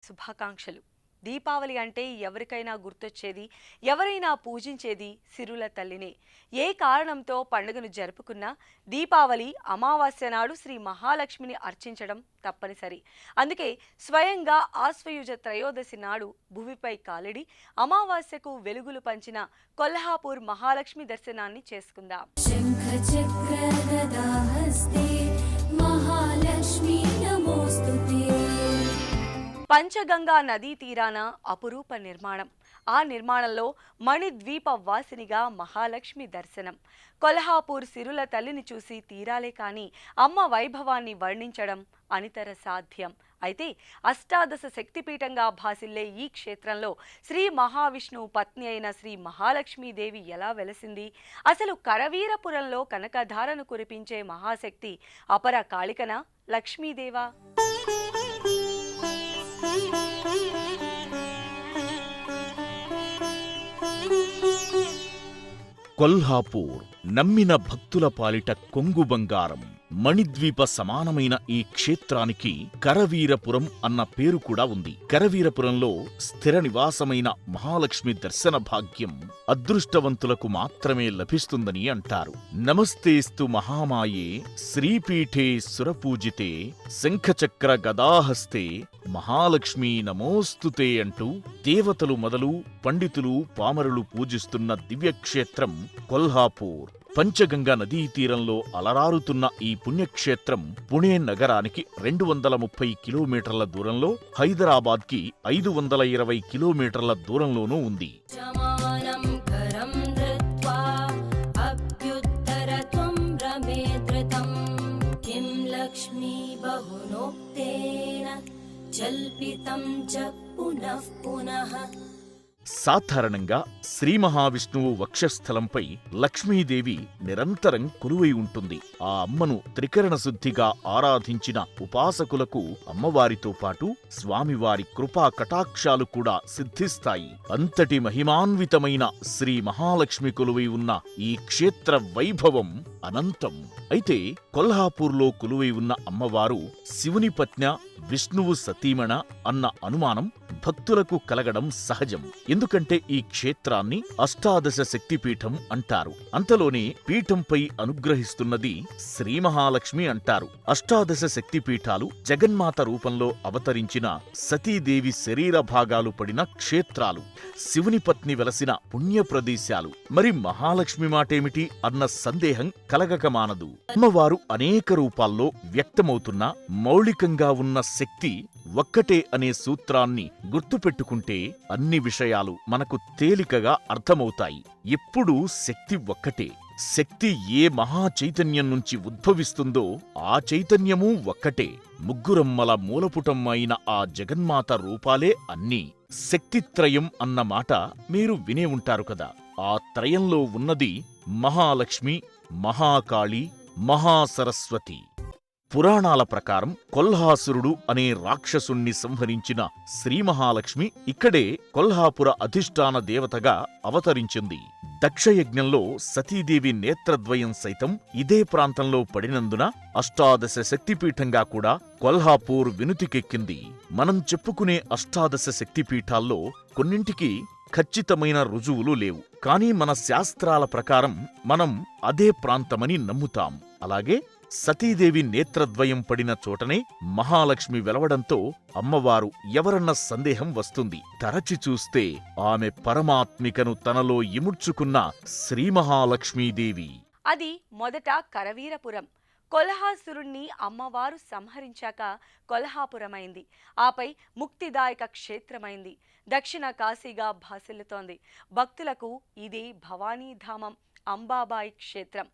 శుభాకాంక్షలు. దీపావళి అంటే ఎవరికైనా గుర్తొచ్చేది, ఎవరైనా పూజించేది సిరుల తల్లినే. ఏ కారణంతో పండుగను జరుపుకున్నా దీపావళి అమావాస్య నాడు శ్రీ మహాలక్ష్మిని అర్చించడం తప్పనిసరి. అందుకే స్వయంగా ఆశ్వయుజ త్రయోదశి నాడు భువిపై కాలిడి అమావాస్యకు వెలుగులు పంచిన కొల్హాపూర్ మహాలక్ష్మి దర్శనాన్ని చేసుకుందాం. పంచగంగా నదీ తీరాన అపురూప నిర్మాణం. ఆ నిర్మాణంలో మణిద్వీప వాసినిగా మహాలక్ష్మి దర్శనం. కొల్హాపూర్ సిరుల తల్లిని చూసి తీరాలే కాని అమ్మ వైభవాన్ని వర్ణించడం అనితర సాధ్యం. అయితే అష్టాదశ శక్తిపీఠంగా భాసిల్లే ఈ క్షేత్రంలో శ్రీ మహావిష్ణువు పత్ని అయిన శ్రీ మహాలక్ష్మీదేవి ఎలా వెలసింది? అసలు కరవీరపురంలో కనకధారను కురిపించే మహాశక్తి అపర కాళికనా, లక్ష్మీదేవా? కొల్హాపూర్ నమ్మిన భక్తుల పాలిట కొంగు బంగారం. మణిద్వీప సమానమైన ఈ క్షేత్రానికి కరవీరపురం అన్న పేరు కూడా ఉంది. కరవీరపురంలో స్థిర నివాసమైన మహాలక్ష్మి దర్శన భాగ్యం అదృష్టవంతులకు మాత్రమే లభిస్తుందని అంటారు. నమస్తేస్తు మహామాయే శ్రీపీఠే సురపూజితే శంఖచక్ర గదాహస్తే మహాలక్ష్మీ నమోస్తుతే అంటూ దేవతలు మొదలు పండితులు పామరులు పూజిస్తున్న దివ్యక్షేత్రం కొల్హాపూర్. పంచగంగా నదీ తీరంలో అలరారుతున్న ఈ పుణ్యక్షేత్రం పుణే నగరానికి 230 కిలోమీటర్ల దూరంలో, హైదరాబాద్కి 520 కిలోమీటర్ల దూరంలోనూ ఉంది. సాధారణంగా శ్రీ మహావిష్ణువు వక్షస్థలంపై లక్ష్మీదేవి నిరంతరం కొలువై ఉంటుంది. ఆ అమ్మను త్రికరణ శుద్ధిగా ఆరాధించిన ఉపాసకులకు అమ్మవారితో పాటు స్వామివారి కృపా కటాక్షాలు కూడా సిద్ధిస్తాయి. అంతటి మహిమాన్వితమైన శ్రీ మహాలక్ష్మి కొలువై ఉన్న ఈ క్షేత్ర వైభవం అనంతం. అయితే కొల్హాపూర్లో కొలువై ఉన్న అమ్మవారు శివుని పత్న్య, విష్ణువు సతీమణ అన్న అనుమానం భక్తులకు కలగడం సహజం. ఎందుకంటే ఈ క్షేత్రాన్ని అష్టాదశ శక్తిపీఠం అంటారు. అంతలోనే పీఠంపై అనుగ్రహిస్తున్నది శ్రీ మహాలక్ష్మి అంటారు. అష్టాదశ శక్తిపీఠాలు జగన్మాత రూపంలో అవతరించిన సతీదేవి శరీర భాగాలు పడిన క్షేత్రాలు, శివుని పత్ని వెలసిన పుణ్య ప్రదేశాలు. మరి మహాలక్ష్మి మాటేమిటి అన్న సందేహం కలగక మానదు. అమ్మవారు అనేక రూపాల్లో వ్యక్తమవుతున్న మౌలికంగా ఉన్న శక్తి ఒక్కటే అనే సూత్రాన్ని గుర్తుపెట్టుకుంటే అన్ని విషయాలు మనకు తేలికగా అర్థమవుతాయి. ఎప్పుడూ శక్తి ఒక్కటే. శక్తి ఏ మహా చైతన్యం నుంచి ఉద్భవిస్తుందో ఆ చైతన్యమూ ఒక్కటే. ముగ్గురమ్మల మూలపుటం అయిన ఆ జగన్మాత రూపాలే అన్నీ. శక్తిత్రయం అన్న మాట మీరు వినే ఉంటారు కదా. ఆ త్రయంలో ఉన్నది మహాలక్ష్మి, మహాకాళి, మహాసరస్వతి. పురాణాల ప్రకారం కొల్హాసురుడు అనే రాక్షసుణ్ణి సంహరించిన శ్రీ మహాలక్ష్మి ఇక్కడే కొల్హాపుర అధిష్టాన దేవతగా అవతరించింది. దక్షయజ్ఞంలో సతీదేవి నేత్రద్వయం సైతం ఇదే ప్రాంతంలో పడినందున అష్టాదశ శక్తిపీఠంగా కూడా కొల్హాపూర్ వినుతికెక్కింది. మనం చెప్పుకునే అష్టాదశ శక్తిపీఠాల్లో కొన్నింటికి ఖచ్చితమైన రుజువులు లేవు. కానీ మన శాస్త్రాల ప్రకారం మనం అదే ప్రాంతమని నమ్ముతాం. అలాగే సతీదేవి నేత్రద్వయం పడిన చోటనే మహాలక్ష్మి వెలవడంతో అమ్మవారు ఎవరన్న సందేహం వస్తుంది. తరచి చూస్తే ఆమె పరమాత్మికను తనలో ఇముడ్చుకున్న శ్రీ మహాలక్ష్మీదేవి. అది మొదట కరవీరపురం. కొల్హాసురుణ్ణి అమ్మవారు సంహరించాక కొల్హాపురమైంది. ఆపై ముక్తిదాయక క్షేత్రమైంది. దక్షిణ కాశీగా భాసిల్లుతోంది. భక్తులకు ఇదే భవానీధామం, అంబాబాయి క్షేత్రం.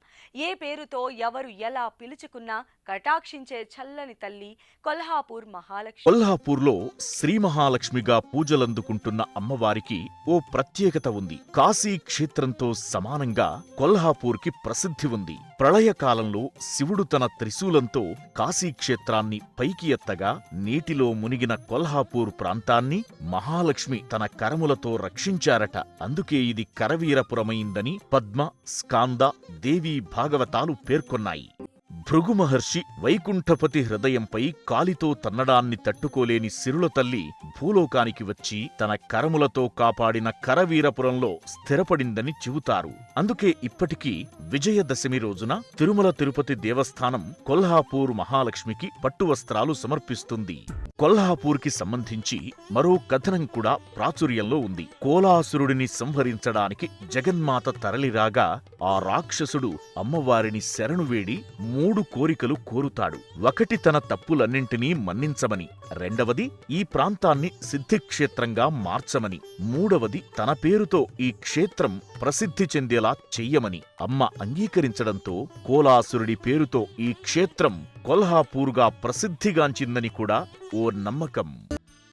ఏ పేరుతో ఎవరు ఎలా పిలుచుకున్నా కటాక్షించే చల్లని తల్లి కొల్హాపూర్ మహాలక్ష్మి. కొల్హాపూర్లో శ్రీ మహాలక్ష్మిగా పూజలందుకుంటున్న అమ్మవారికి ఓ ప్రత్యేకత ఉంది. కాశీ క్షేత్రంతో సమానంగా కొల్హాపూర్కి ప్రసిద్ధి ఉంది. ప్రళయకాలంలో శివుడు తన త్రిశూలంతో కాశీక్షేత్రాన్ని పైకి ఎత్తగా నీటిలో మునిగిన కొల్హాపూర్ ప్రాంతాన్ని మహాలక్ష్మి తన కరములతో రక్షించారట. అందుకే ఇది కరవీరపురమైందని పద్మ, స్కాంద, దేవీ భాగవతాలు పేర్కొన్నాయి. భృగు మహర్షి వైకుంఠపతి హృదయంపై కాలితో తన్నడాన్ని తట్టుకోలేని సిరుల తల్లి భూలోకానికి వచ్చి తన కరములతో కాపాడిన కరవీరపురంలో స్థిరపడిందని చెబుతారు. అందుకే ఇప్పటికీ విజయదశమి రోజున తిరుమల తిరుపతి దేవస్థానం కొల్హాపూర్ మహాలక్ష్మికి పట్టువస్త్రాలు సమర్పిస్తుంది. కొల్హాపూర్కి సంబంధించి మరో కథనం కూడా ప్రాచుర్యంలో ఉంది. కోలాసురుడిని సంహరించడానికి జగన్మాత తరలిరాగా ఆ రాక్షసుడు అమ్మవారిని శరణు వేడి 3 కోరికలు కోరుతాడు. ఒకటి, తన తప్పులన్నింటినీ మన్నించమని. రెండవది, ఈ ప్రాంతాన్ని సిద్ధిక్షేత్రంగా మార్చమని. మూడవది, తన పేరుతో ఈ క్షేత్రం ప్రసిద్ధి చెందేలా చెయ్యమని. అమ్మ అంగీకరించడంతో కోలాసురుడి పేరుతో ఈ క్షేత్రం కొల్హాపూర్గా ప్రసిద్ధిగాంచిందని కూడా ఓ నమ్మకం.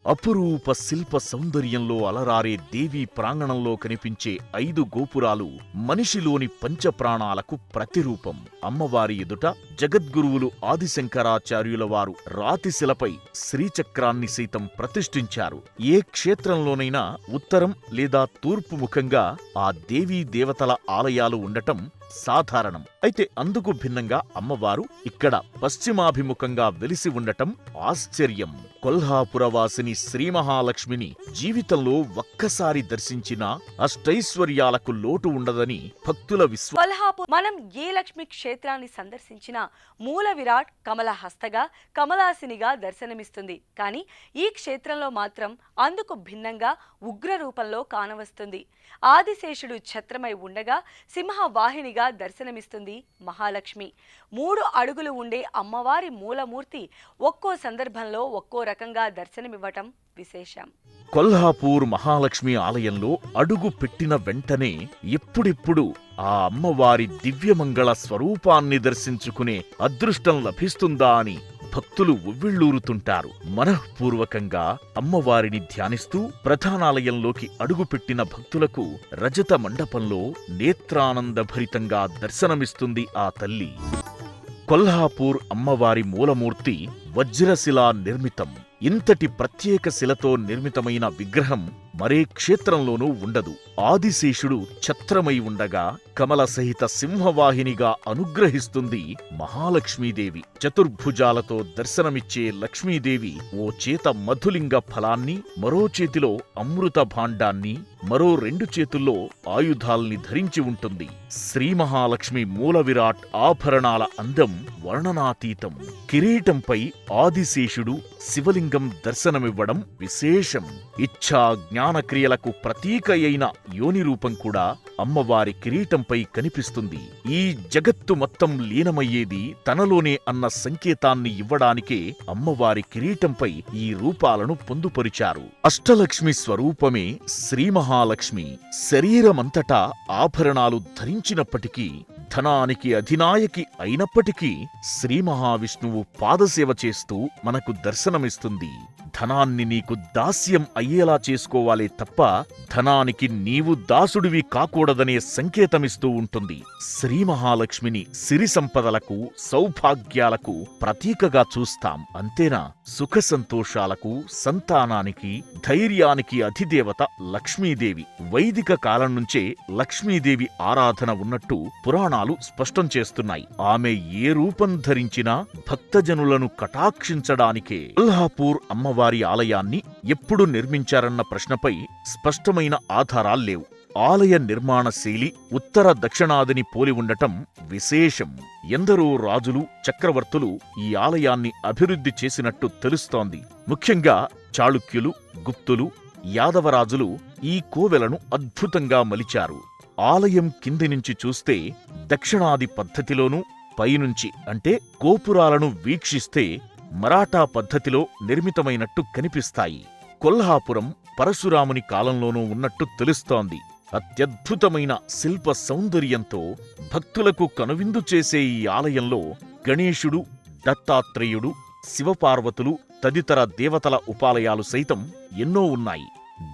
అపురూప శిల్ప సౌందర్యంలో అలరారే దేవీ ప్రాంగణంలో కనిపించే 5 గోపురాలు మనిషిలోని పంచప్రాణాలకు ప్రతిరూపం. అమ్మవారి ఎదుట జగద్గురువులు ఆదిశంకరాచార్యుల వారు రాతిశిలపై శ్రీచక్రాన్ని సైతం ప్రతిష్ఠించారు. ఏ క్షేత్రంలోనైనా ఉత్తరం లేదా తూర్పు ముఖంగా ఆ దేవీ దేవతల ఆలయాలు ఉండటం సాధారణం. అయితే అందుకు భిన్నంగా అమ్మవారు ఇక్కడ పశ్చిమాభిముఖంగా వెలిసి ఉండటం ఆశ్చర్యం. కొల్హాపురవాసిని శ్రీ మహాలక్ష్మిని జీవితంలో ఒక్కసారి దర్శించినా అష్టైశ్వర్యాలకు లోటు ఉండదని భక్తుల విశ్వాసం. కొల్హాపూర్ మనం ఏ లక్ష్మి క్షేత్రాన్ని సందర్శించినా మూల విరాట్ కమలహస్తగా కమలాసినిగా దర్శనమిస్తుంది. కానీ ఈ క్షేత్రంలో మాత్రం అందుకు భిన్నంగా ఉగ్ర రూపంలో కానవస్తుంది. ఆదిశేషుడు ఛత్రమై ఉండగా సింహవాహినిగా దర్శనమిస్తుంది మహాలక్ష్మి. 3 అడుగులు ఉండే అమ్మవారి మూలమూర్తి ఒక్కో సందర్భంలో ఒక్కో రకంగా దర్శనమివ్వటం విశేషం. కొల్హాపూర్ మహాలక్ష్మి ఆలయంలో అడుగు పెట్టిన వెంటనే ఎప్పుడెప్పుడు ఆ అమ్మవారి దివ్యమంగళ స్వరూపాన్ని దర్శించుకునే అదృష్టం లభిస్తుందా అని భక్తులు ఉవ్విళ్లూరుతుంటారు. మనఃపూర్వకంగా అమ్మవారిని ధ్యానిస్తూ ప్రధానాలయంలోకి అడుగుపెట్టిన భక్తులకు రజత మండపంలో నేత్రానందభరితంగా దర్శనమిస్తుంది ఆ తల్లి. కొల్హాపూర్ అమ్మవారి మూలమూర్తి వజ్రశిలా నిర్మితం. ఇంతటి ప్రత్యేక శిలతో నిర్మితమైన విగ్రహం మరే క్షేత్రంలోనూ ఉండదు. ఆదిశేషుడు ఛత్రమై ఉండగా కమల సహిత సింహవాహినిగా అనుగ్రహిస్తుంది మహాలక్ష్మీదేవి. చతుర్భుజాలతో దర్శనమిచ్చే లక్ష్మీదేవి ఓ చేత మధులింగ ఫలాన్ని, మరో చేతిలో అమృత భాండాన్ని, మరో 2 చేతుల్లో ఆయుధాల్ని ధరించి ఉంటుంది. శ్రీ మహాలక్ష్మి మూల విరాట్ ఆభరణాల అందం వర్ణనాతీతం. కిరీటంపై ఆదిశేషుడు శివలింగం దర్శనమివ్వడం విశేషం. ఇచ్ఛా జ్ఞానక్రియలకు ప్రతీక అయిన యోని రూపం కూడా అమ్మవారి కిరీటంపై కనిపిస్తుంది. ఈ జగత్తు మొత్తం లీనమయ్యేది తనలోనే అన్న సంకేతాన్ని ఇవ్వడానికే అమ్మవారి కిరీటంపై ఈ రూపాలను పొందుపరిచారు. అష్టలక్ష్మి స్వరూపమే శ్రీ మహాలక్ష్మి. శరీరమంతటా ఆభరణాలు ధరించినప్పటికీ, ధనానికి అధినాయకి అయినప్పటికీ శ్రీ మహావిష్ణువు పాదసేవ చేస్తూ మనకు దర్శనమిస్తుంది. ధనాన్ని నీకు దాస్యం అయ్యేలా చేసుకోవాలే తప్ప ధనానికి నీవు దాసుడివి కాకూడదనే సంకేతమిస్తూ ఉంటుంది. శ్రీ మహాలక్ష్మిని సిరి సంపదలకు, సౌభాగ్యాలకు ప్రతీకగా చూస్తాం. అంతేనా, సుఖ సంతోషాలకు, సంతానానికి, ధైర్యానికి అధిదేవత లక్ష్మీదేవి. వైదిక కాలం నుంచే లక్ష్మీదేవి ఆరాధన ఉన్నట్టు పురాణాలు స్పష్టం చేస్తున్నాయి. ఆమె ఏ రూపం ధరించినా భక్తజనులను కటాక్షించడానికే. కొల్హాపూర్ అమ్మవారి ఆలయాన్ని ఎప్పుడు నిర్మించారన్న ప్రశ్నపై స్పష్టమైన ఆధారాల్లేవు. ఆలయ నిర్మాణ శైలి ఉత్తర దక్షిణాదిని పోలి ఉండటం విశేషం. ఎందరో రాజులు, చక్రవర్తులు ఈ ఆలయాన్ని అభివృద్ధి చేసినట్టు తెలుస్తోంది. ముఖ్యంగా చాళుక్యులు, గుప్తులు, యాదవరాజులు ఈ కోవెలను అద్భుతంగా మలిచారు. ఆలయం కింది నుంచి చూస్తే దక్షిణాది పద్ధతిలోనూ, పైనుంచి అంటే గోపురాలను వీక్షిస్తే మరాఠా పద్ధతిలో నిర్మితమైనట్టు కనిపిస్తాయి. కొల్హాపురం పరశురాముని కాలంలోనూ ఉన్నట్టు తెలుస్తోంది. అత్యద్భుతమైన శిల్ప సౌందర్యంతో భక్తులకు కనువిందు చేసే ఈ ఆలయంలో గణేశుడు, దత్తాత్రేయుడు, శివపార్వతులు తదితర దేవతల ఉపాలయాలు సైతం ఎన్నో ఉన్నాయి.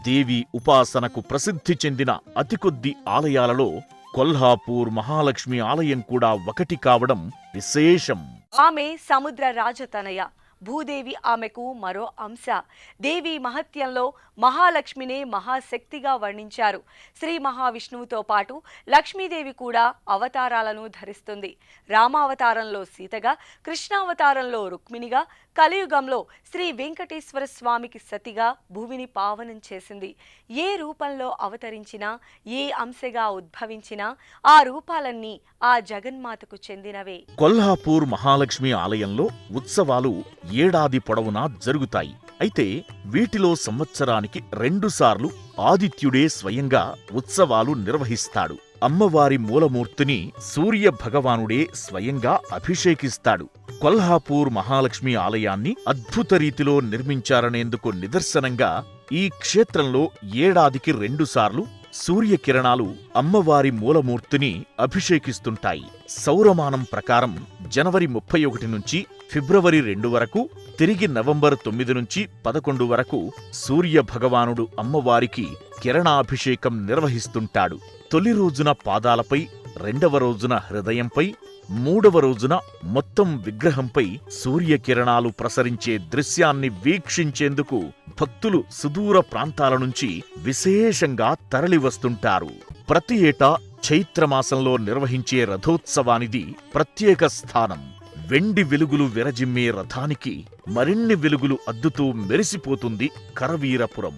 దేవి ఉపాసనకు ప్రసిద్ధి చెందిన అతి కొద్ది ఆలయాలలో కొల్హాపూర్ మహాలక్ష్మి ఆలయం కూడా ఒకటి కావడం విశేషం. ఆమె సముద్ర రాజతనయ, భూదేవి ఆమెకు మరో అంశ. దేవి మహత్యంలో మహాలక్ష్మినే మహాశక్తిగా వర్ణించారు. శ్రీ మహావిష్ణువుతో పాటు లక్ష్మీదేవి కూడా అవతారాలను ధరిస్తుంది. రామావతారంలో సీతగా, కృష్ణావతారంలో రుక్మిణిగా, కలియుగంలో శ్రీ వెంకటేశ్వర స్వామికి సతిగా భూమిని పావనం చేసింది. ఏ రూపంలో అవతరించినా, ఏ అంశగా ఉద్భవించినా ఆ రూపాలన్నీ ఆ జగన్మాతకు చెందినవే. కొల్హాపూర్ మహాలక్ష్మి ఆలయంలో ఉత్సవాలు ఏడాది పొడవునా జరుగుతాయి. అయితే వీటిలో సంవత్సరానికి 2 సార్లు ఆదిత్యుడే స్వయంగా ఉత్సవాలు నిర్వహిస్తాడు. అమ్మవారి మూలమూర్తిని సూర్య భగవానుడే స్వయంగా అభిషేకిస్తాడు. కొల్హాపూర్ మహాలక్ష్మి ఆలయాన్ని అద్భుత రీతిలో నిర్మించారనేందుకు నిదర్శనంగా ఈ క్షేత్రంలో ఏడాదికి 2 సార్లు సూర్యకిరణాలు అమ్మవారి మూలమూర్తిని అభిషేకిస్తుంటాయి. సౌరమానం ప్రకారం జనవరి 31 నుంచి ఫిబ్రవరి 2 వరకు, తిరిగి నవంబర్ 9 నుంచి 11 వరకు సూర్య భగవానుడు అమ్మవారికి కిరణాభిషేకం నిర్వహిస్తుంటాడు. తొలి రోజున పాదాలపై, 2వ రోజున హృదయంపై, 3వ రోజున మొత్తం విగ్రహంపై సూర్యకిరణాలు ప్రసరించే దృశ్యాన్ని వీక్షించేందుకు భక్తులు సుదూర ప్రాంతాల నుంచి విశేషంగా తరలివస్తుంటారు. ప్రతి ఏటా చైత్రమాసంలో నిర్వహించే రథోత్సవానిది ప్రత్యేక స్థానం. వెండి వెలుగులు విరజిమ్మే రథానికి మరిన్ని వెలుగులు అద్దుతూ మెరిసిపోతుంది కరవీరపురం.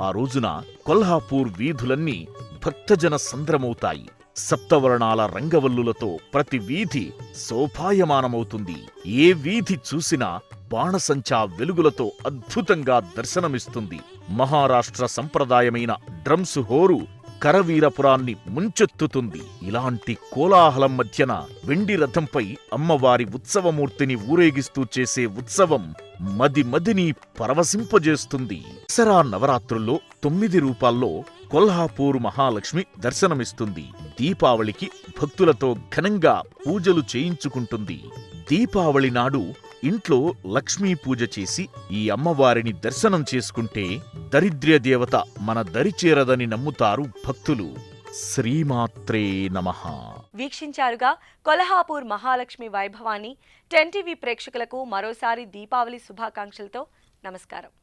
ఆ రోజున కొల్హాపూర్ వీధులన్నీ భక్తజన సంద్రమవుతాయి. సప్తవర్ణాల రంగవల్లులతో ప్రతి వీధి శోభాయమానమవుతుంది. ఏ వీధి చూసినా బాణసంచా వెలుగులతో అద్భుతంగా దర్శనమిస్తుంది. మహారాష్ట్ర సంప్రదాయమైన డ్రమ్స్ హోరు కరవీరపురాన్ని ముంచెత్తుతుంది. ఇలాంటి కోలాహలం మధ్యన వెండి రథంపై అమ్మవారి ఉత్సవమూర్తిని ఊరేగిస్తూ చేసే ఉత్సవం మదిని పరవశింపజేస్తుంది. దసరా నవరాత్రుల్లో 9 రూపాల్లో కొల్హాపూర్ మహాలక్ష్మి దర్శనమిస్తుంది. దీపావళికి భక్తులతో ఘనంగా పూజలు చేయించుకుంటుంది. దీపావళి నాడు ఇంట్లో లక్ష్మీ పూజ చేసి ఈ అమ్మవారిని దర్శనం చేసుకుంటే దరిద్ర్య దేవత మన దరిచేరదని నమ్ముతారు భక్తులు. శ్రీమాత్రే నమః. వీక్షించారుగా కొల్హాపూర్ మహాలక్ష్మి వైభవాన్ని. 10 టీవీ ప్రేక్షకులకు మరోసారి దీపావళి శుభాకాంక్షలతో నమస్కారం.